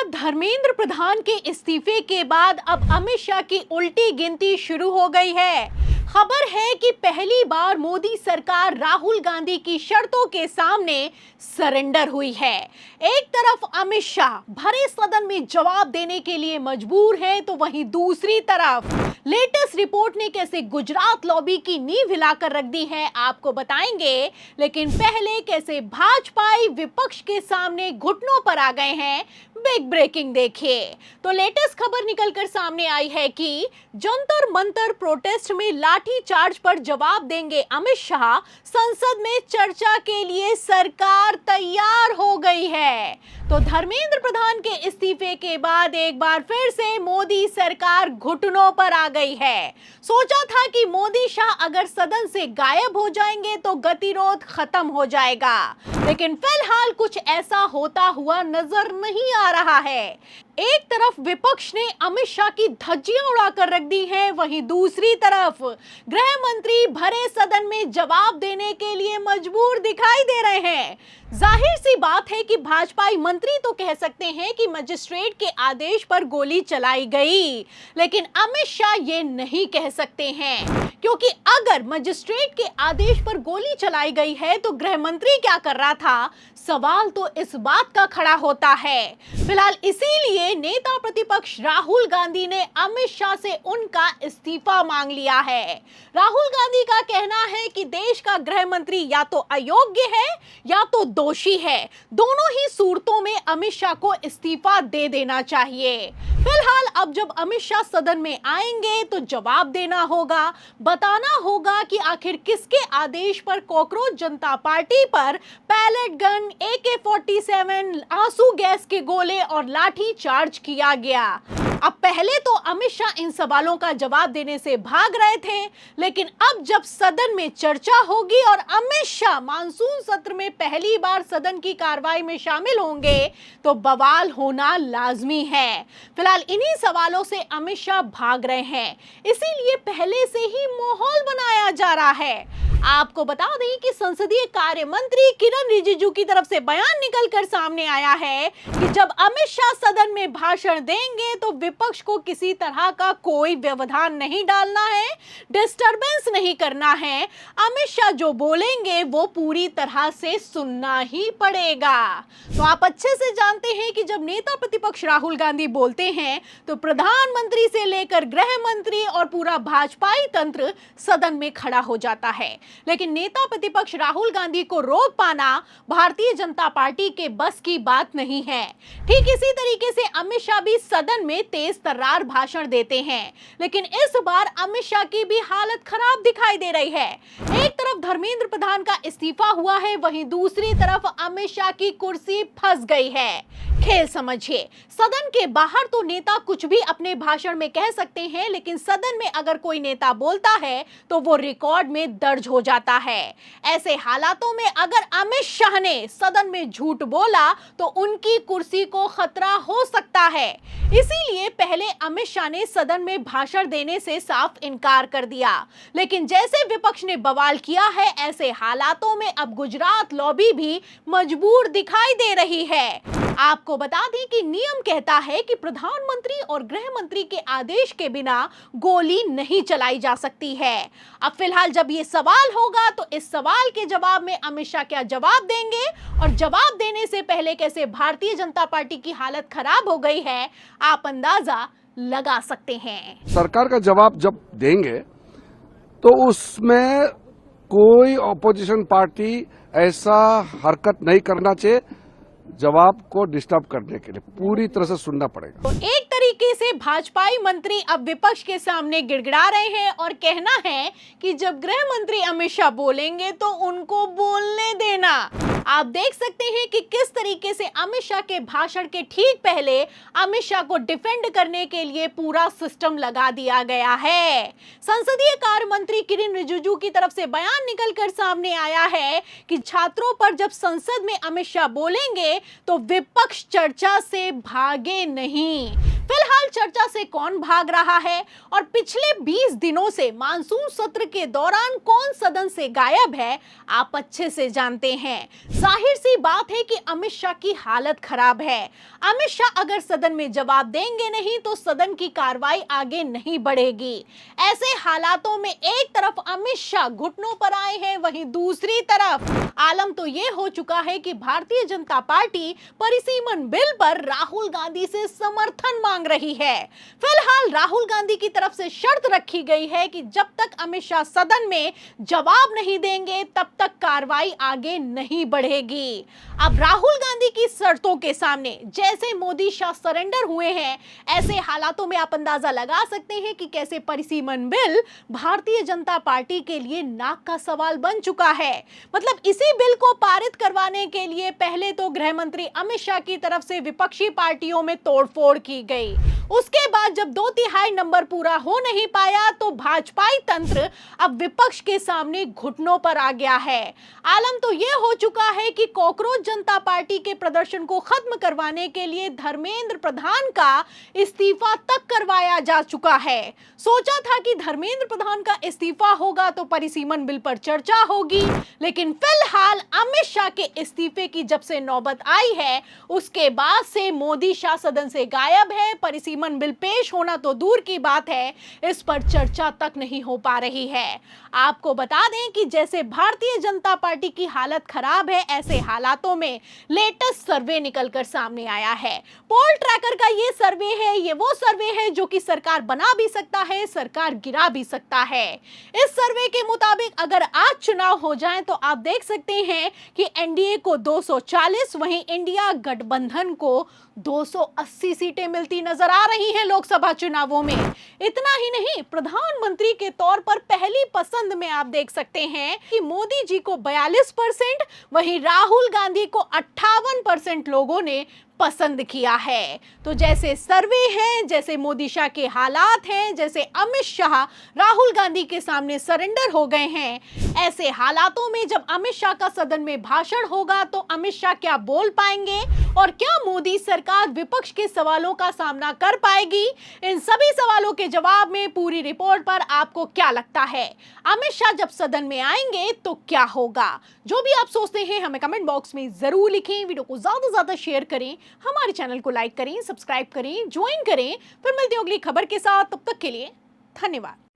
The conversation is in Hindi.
धर्मेंद्र प्रधान के इस्तीफे के बाद अब अमित शाह की उल्टी गिनती शुरू हो गई है। खबर है कि पहली बार मोदी सरकार राहुल गांधी की शर्तों के सामने सरेंडर हुई है। एक तरफ अमित शाह भरे सदन में जवाब देने के लिए मजबूर हैं, तो वहीं दूसरी तरफ लेटेस्ट रिपोर्ट ने कैसे गुजरात लॉबी की नींव हिलाकर रख दी है, आपको बताएंगे। लेकिन पहले कैसे भाजपाई विपक्ष के सामने घुटनों पर आ गए हैं, बिग ब्रेकिंग देखिए। तो लेटेस्ट खबर निकलकर सामने आई है कि जंतर मंतर प्रोटेस्ट में लाठी चार्ज पर जवाब देंगे अमित शाह। संसद में चर्चा के लिए सरकार तैयार हो गई है। तो धर्मेंद्र प्रधान के इस्तीफे के बाद एक बार फिर से मोदी सरकार घुटनों पर आ गई है। सोचा था कि मोदी शाह अगर सदन से गायब हो जाएंगे तो गतिरोध खत्म हो जाएगा, लेकिन फिलहाल कुछ ऐसा होता हुआ नजर नहीं आ रहा है। एक तरफ विपक्ष ने अमित शाह की धज्जियां उड़ाकर रख दी हैं, वहीं दूसरी तरफ गृह मंत्री भरे सदन में जवाब देने के लिए मजबूर दिखाई दे रहे हैं। जाहिर सी बात है कि भाजपाई मंत्री तो कह सकते हैं कि मजिस्ट्रेट के आदेश पर गोली चलाई गई, लेकिन अमित शाह ये नहीं कह सकते हैं, क्योंकि अगर मजिस्ट्रेट के आदेश पर गोली चलाई गई है तो गृह मंत्री क्या कर रहा था, सवाल तो इस बात का खड़ा होता है। फिलहाल इसीलिए नेता प्रतिपक्ष राहुल गांधी ने अमित शाह से उनका इस्तीफा मांग लिया है। राहुल गांधी का कहना है कि देश का गृह मंत्री या तो अयोग्य है या तो दोषी है। दोनों ही सूरतों में अमित शाह को इस्तीफा दे देना चाहिए। फिलहाल अब जब अमित शाह सदन में आएंगे तो जवाब देना होगा, बताना होगा कि आखिर किसके आदेश पर कॉकरोच जनता पार्टी पर पैलेट गन, AK-47, आंसू गैस के गोले और लाठी चार्ज किया गया। अब पहले तो अमित शाह इन सवालों का जवाब देने से भाग रहे थे, लेकिन अब जब सदन में चर्चा होगी और अमित शाह मानसून सत्र में पहली बार सदन की कार्रवाई में शामिल होंगे तो बवाल होना लाजमी है। फिलहाल इन्हीं सवालों से अमित शाह भाग रहे हैं, इसीलिए पहले से ही माहौल बनाया जा रहा है। आपको बता दें कि संसदीय कार्य मंत्री किरण रिजिजू की तरफ से बयान निकलकर सामने आया है कि जब अमित शाह सदन में भाषण देंगे तो विपक्ष को किसी तरह का कोई व्यवधान नहीं डालना है, डिस्टरबेंस नहीं करना है। अमित शाह जो बोलेंगे वो पूरी तरह से सुनना ही पड़ेगा। तो आप अच्छे से जानते हैं कि जब नेता प्रतिपक्ष राहुल गांधी बोलते हैं तो प्रधानमंत्री से लेकर गृह मंत्री और पूरा भाजपाई तंत्र सदन में खड़ा हो जाता है, लेकिन नेता प्रतिपक्ष राहुल गांधी को रोक पाना भारतीय जनता पार्टी के बस की बात नहीं है। ठीक इसी तरीके से अमित शाह भी सदन में तेज तर्रार भाषण देते हैं, लेकिन इस बार अमित शाह की भी हालत खराब दिखाई दे रही है। एक तरफ धर्मेंद्र प्रधान का इस्तीफा हुआ है, वहीं दूसरी तरफ अमित शाह की कुर्सी फंस गई है। खेल समझिए, सदन के बाहर तो नेता कुछ भी अपने भाषण में कह सकते हैं, लेकिन सदन में अगर कोई नेता बोलता है तो वो रिकॉर्ड में दर्ज हो जाता है। ऐसे हालातों में अगर अमित शाह ने सदन में झूठ बोला तो उनकी कुर्सी को खतरा हो सकता है। इसीलिए पहले अमित शाह ने सदन में भाषण देने से साफ इनकार कर दिया, लेकिन जैसे विपक्ष ने बवाल किया है, ऐसे हालातों में अब गुजरात लॉबी भी मजबूर दिखाई दे रही है। आपको बता दें कि नियम कहता है कि प्रधानमंत्री और गृह मंत्री के आदेश के बिना गोली नहीं चलाई जा सकती है। अब फिलहाल जब ये सवाल होगा तो इस सवाल के जवाब में अमित शाह क्या जवाब देंगे और जवाब देने से पहले कैसे भारतीय जनता पार्टी की हालत खराब हो गई है, आप अंदाजा लगा सकते हैं। सरकार का जवाब जब देंगे तो उसमें कोई ऑपोजिशन पार्टी ऐसा हरकत नहीं करना चाहिए जवाब को डिस्टर्ब करने के लिए, पूरी तरह से सुनना पड़ेगा। तो एक तरीके से भाजपाई मंत्री अब विपक्ष के सामने गिड़गिड़ा रहे हैं और कहना है कि जब गृह मंत्री अमित शाह बोलेंगे तो उनको बोलने देना। आप देख सकते हैं कि किस तरीके से अमित शाह के भाषण के ठीक पहले अमित शाह को डिफेंड करने के लिए पूरा सिस्टम लगा दिया गया है। संसदीय कार्य मंत्री किरण रिजिजू की तरफ से बयान निकलकर सामने आया है कि छात्रों पर जब संसद में अमित शाह बोलेंगे तो विपक्ष चर्चा से भागे नहीं। फिलहाल चर्चा से कौन भाग रहा है और पिछले 20 दिनों से मानसून सत्र के दौरान कौन सदन से गायब है, आप अच्छे से जानते हैं। जाहिर सी बात है कि अमित शाह की हालत खराब है। अमित शाह अगर सदन में जवाब देंगे नहीं तो सदन की कार्रवाई आगे नहीं बढ़ेगी। ऐसे हालातों में एक तरफ अमित शाह घुटनों पर आए हैं, वहीं दूसरी तरफ आलम तो ये हो चुका है कि भारतीय जनता पार्टी परिसीमन बिल पर राहुल गांधी से समर्थन मांग रही है। फिलहाल राहुल गांधी की तरफ से शर्त रखी गई है कि जब तक अमित शाह सदन में जवाब नहीं देंगे तब तक कार्रवाई आगे नहीं बढ़ेगी। अब राहुल गांधी की शर्तों के सामने जैसे मोदी शाह सरेंडर हुए हैं, ऐसे हालातों में आप अंदाजा लगा सकते हैं कि कैसे परिसीमन बिल भारतीय जनता पार्टी के लिए नाक का सवाल बन चुका है। मतलब इसी बिल को पारित करवाने के लिए पहले तो गृह मंत्री अमित शाह की तरफ से विपक्षी पार्टियों में तोड़फोड़ की गई। उसके बाद जब 2/3 नंबर पूरा हो नहीं पाया तो भाजपाई तंत्र अब विपक्ष के सामने घुटनों पर आ गया है। आलम तो यह हो चुका है कि कॉकरोच जनता पार्टी के प्रदर्शन को खत्म करवाने के लिए धर्मेंद्र प्रधान का इस्तीफा तक करवाया जा चुका है। सोचा था कि धर्मेंद्र प्रधान का इस्तीफा होगा तो परिसीमन बिल पर चर्चा होगी, लेकिन फिलहाल अमित शाह के इस्तीफे की जब से नौबत आई है उसके बाद से मोदी शाह सदन से गायब है। परिसीमन बिल पेश होना तो दूर की बात है, इस पर चर्चा तक नहीं हो पा रही है। आपको बता दें कि जैसे भारतीय जनता पार्टी की हालत खराब है, ऐसे हालातों में लेटेस्ट सर्वे निकलकर सामने आया है। पोल ट्रैकर का ये सर्वे है, ये वो सर्वे है जो कि सरकार बना भी सकता है, सरकार गिरा भी सकता है। इस सर्वे के मुताबिक अगर आज चुनाव हो जाए तो आप देख सकते हैं कि एनडीए को 240, वहीं इंडिया गठबंधन को 280 सीटें मिलती नजर आ रही हैं लोकसभा चुनावों में। इतना ही नहीं, प्रधानमंत्री के तौर पर पहली पसंद में आप देख सकते हैं कि मोदी जी को 42%, वहीं राहुल गांधी को 58% लोगों ने पसंद किया है। तो जैसे सर्वे हैं, जैसे मोदी शाह के हालात हैं, जैसे अमित शाह राहुल गांधी के सामने सरेंडर हो गए हैं, ऐसे हालातों में जब अमित शाह का सदन में भाषण होगा तो अमित शाह क्या बोल पाएंगे और क्या मोदी सरकार विपक्ष के सवालों का सामना कर पाएगी? इन सभी सवालों के जवाब में पूरी रिपोर्ट पर आपको क्या लगता है, अमित शाह जब सदन में आएंगे तो क्या होगा? जो भी आप सोचते हैं हमें कमेंट बॉक्स में जरूर लिखें। वीडियो को ज्यादा से ज्यादा शेयर करें, हमारे चैनल को लाइक करें, सब्सक्राइब करें, ज्वाइन करें। फिर मिलते हैं अगली खबर के साथ, तब तक के लिए धन्यवाद।